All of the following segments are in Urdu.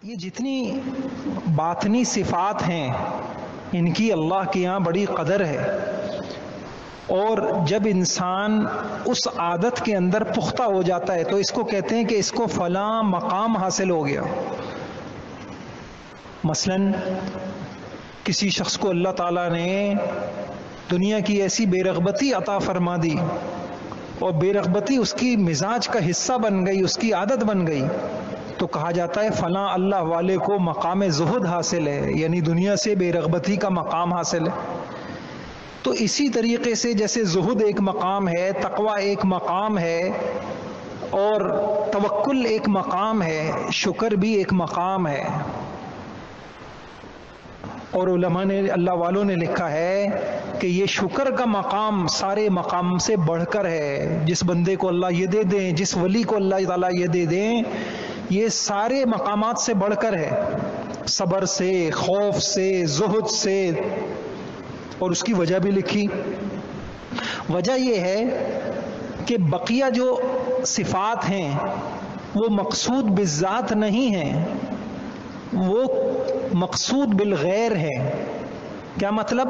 یہ جتنی باطنی صفات ہیں ان کی اللہ کے یہاں بڑی قدر ہے، اور جب انسان اس عادت کے اندر پختہ ہو جاتا ہے تو اس کو کہتے ہیں کہ اس کو فلاں مقام حاصل ہو گیا۔ مثلا کسی شخص کو اللہ تعالیٰ نے دنیا کی ایسی بے رغبتی عطا فرما دی اور بے رغبتی اس کی مزاج کا حصہ بن گئی، اس کی عادت بن گئی، تو کہا جاتا ہے فلاں اللہ والے کو مقام زہد حاصل ہے، یعنی دنیا سے بے رغبتی کا مقام حاصل ہے۔ تو اسی طریقے سے جیسے زہد ایک مقام ہے، تقوی ایک مقام ہے، اور توکل ایک مقام ہے، شکر بھی ایک مقام ہے۔ اور علماء نے، اللہ والوں نے لکھا ہے کہ یہ شکر کا مقام سارے مقام سے بڑھ کر ہے۔ جس بندے کو اللہ یہ دے دیں، جس ولی کو اللہ تعالیٰ یہ دے دیں، یہ سارے مقامات سے بڑھ کر ہے، صبر سے، خوف سے، زہد سے۔ اور اس کی وجہ بھی لکھی۔ وجہ یہ ہے کہ بقیہ جو صفات ہیں وہ مقصود بالذات نہیں ہیں، وہ مقصود بالغیر ہے۔ کیا مطلب؟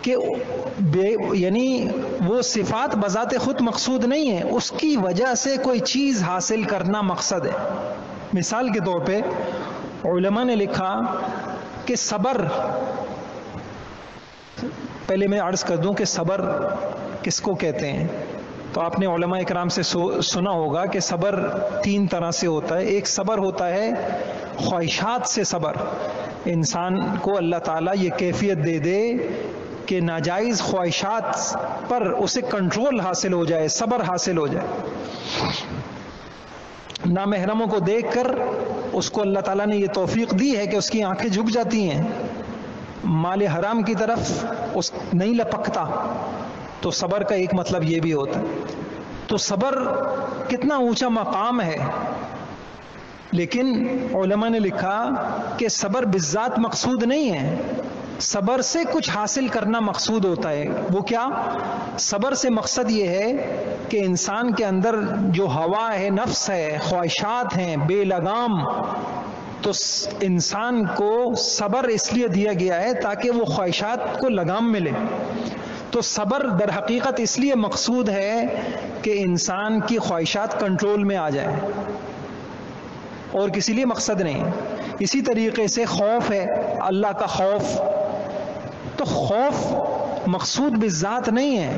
کہ یعنی وہ صفات بذات خود مقصود نہیں ہے، اس کی وجہ سے کوئی چیز حاصل کرنا مقصد ہے۔ مثال کے طور پہ علماء نے لکھا کہ صبر، پہلے میں عرض کر دوں کہ صبر کس کو کہتے ہیں۔ تو آپ نے علماء اکرام سے سنا ہوگا کہ صبر تین طرح سے ہوتا ہے۔ ایک صبر ہوتا ہے خواہشات سے صبر، انسان کو اللہ تعالیٰ یہ کیفیت دے دے کہ ناجائز خواہشات پر اسے کنٹرول حاصل ہو جائے، صبر حاصل ہو جائے۔ نامحرموں کو دیکھ کر اس کو اللہ تعالیٰ نے یہ توفیق دی ہے کہ اس کی آنکھیں جھک جاتی ہیں، مال حرام کی طرف اس نہیں لپکتا، تو صبر کا ایک مطلب یہ بھی ہوتا ہے۔ تو صبر کتنا اونچا مقام ہے، لیکن علماء نے لکھا کہ صبر بالذات مقصود نہیں ہے، صبر سے کچھ حاصل کرنا مقصود ہوتا ہے۔ وہ کیا؟ صبر سے مقصد یہ ہے کہ انسان کے اندر جو ہوا ہے، نفس ہے، خواہشات ہیں بے لگام، تو انسان کو صبر اس لیے دیا گیا ہے تاکہ وہ خواہشات کو لگام ملے۔ تو صبر در حقیقت اس لیے مقصود ہے کہ انسان کی خواہشات کنٹرول میں آ جائے، اور کسی لیے مقصد نہیں۔ اسی طریقے سے خوف ہے، اللہ کا خوف، تو خوف مقصود بالذات نہیں ہے،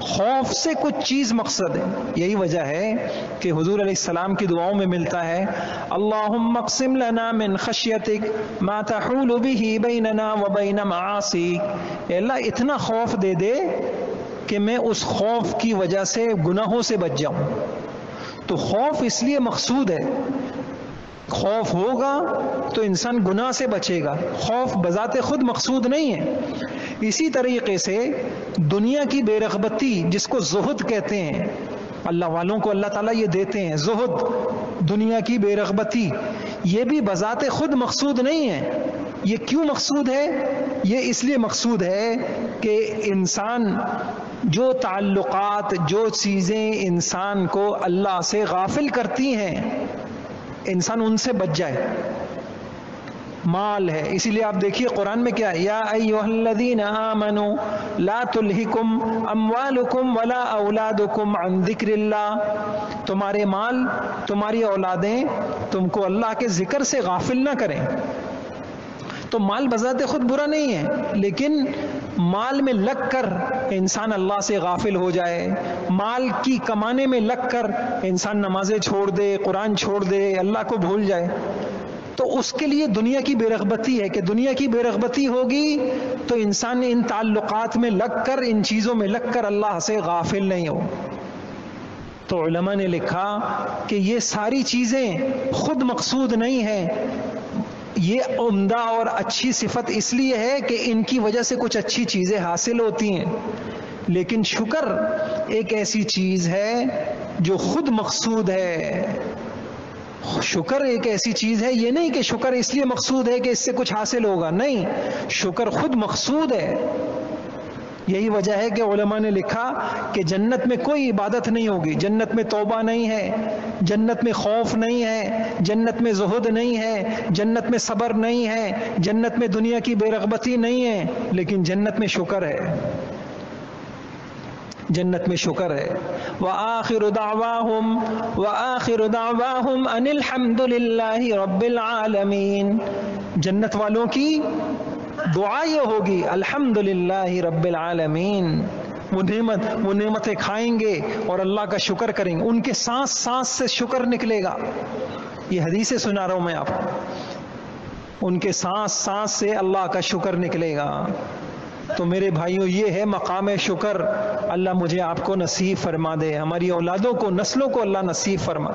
خوف سے کچھ چیز مقصد ہے۔ یہی وجہ ہے کہ حضور علیہ السلام کی دعاؤں میں ملتا ہے اللہم اقسم لنا من خشیتک ما تحول به بیننا وبین معاصیک، اے اللہ اتنا خوف دے دے کہ میں اس خوف کی وجہ سے گناہوں سے بچ جاؤں۔ تو خوف اس لیے مقصود ہے، خوف ہوگا تو انسان گناہ سے بچے گا، خوف بذات خود مقصود نہیں ہے۔ اسی طریقے سے دنیا کی بے رغبتی جس کو زہد کہتے ہیں، اللہ والوں کو اللہ تعالیٰ یہ دیتے ہیں زہد، دنیا کی بے رغبتی، یہ بھی بذات خود مقصود نہیں ہے۔ یہ کیوں مقصود ہے؟ یہ اس لیے مقصود ہے کہ انسان جو تعلقات، جو چیزیں انسان کو اللہ سے غافل کرتی ہیں، انسان ان سے بچ جائے۔ مال ہے، اسی لیے آپ دیکھیے قرآن میں کیا ہے، یا ایھا الذین آمنوا لا تلہکم اموالکم ولا اولادکم عن ذکر اللہ، تمہارے مال، تمہاری اولادیں تم کو اللہ کے ذکر سے غافل نہ کریں۔ تو مال بذات خود برا نہیں ہے، لیکن مال میں لگ کر انسان اللہ سے غافل ہو جائے، مال کی کمانے میں لگ کر انسان نمازیں چھوڑ دے، قرآن چھوڑ دے، اللہ کو بھول جائے، تو اس کے لیے دنیا کی بے رغبتی ہے کہ دنیا کی بے رغبتی ہوگی تو انسان ان تعلقات میں لگ کر، ان چیزوں میں لگ کر اللہ سے غافل نہیں ہو۔ تو علماء نے لکھا کہ یہ ساری چیزیں خود مقصود نہیں ہیں، یہ عمدہ اور اچھی صفت اس لیے ہے کہ ان کی وجہ سے کچھ اچھی چیزیں حاصل ہوتی ہیں، لیکن شکر ایک ایسی چیز ہے جو خود مقصود ہے۔ شکر ایک ایسی چیز ہے، یہ نہیں کہ شکر اس لیے مقصود ہے کہ اس سے کچھ حاصل ہوگا، نہیں، شکر خود مقصود ہے۔ یہی وجہ ہے کہ علماء نے لکھا کہ جنت میں کوئی عبادت نہیں ہوگی، جنت میں توبہ نہیں ہے، جنت میں خوف نہیں ہے، جنت میں زہد نہیں ہے، جنت میں صبر نہیں ہے، جنت میں دنیا کی بے رغبتی نہیں ہے، لیکن جنت میں شکر ہے، جنت میں شکر ہے۔ وآخر دعواہم ان الحمد للہ رب العالمین، جنت والوں کی دعا یہ ہوگی الحمدللہ رب العالمین، وہ نعمتیں کھائیں گے اور اللہ کا شکر کریں گے، ان کے سانس سانس سے شکر نکلے گا۔ یہ حدیثیں سنا رہا ہوں میں آپ کو، ان کے سانس سانس سے اللہ کا شکر نکلے گا۔ تو میرے بھائیوں، یہ ہے مقام شکر، اللہ مجھے آپ کو نصیب فرما دے، ہماری اولادوں کو، نسلوں کو اللہ نصیب فرما۔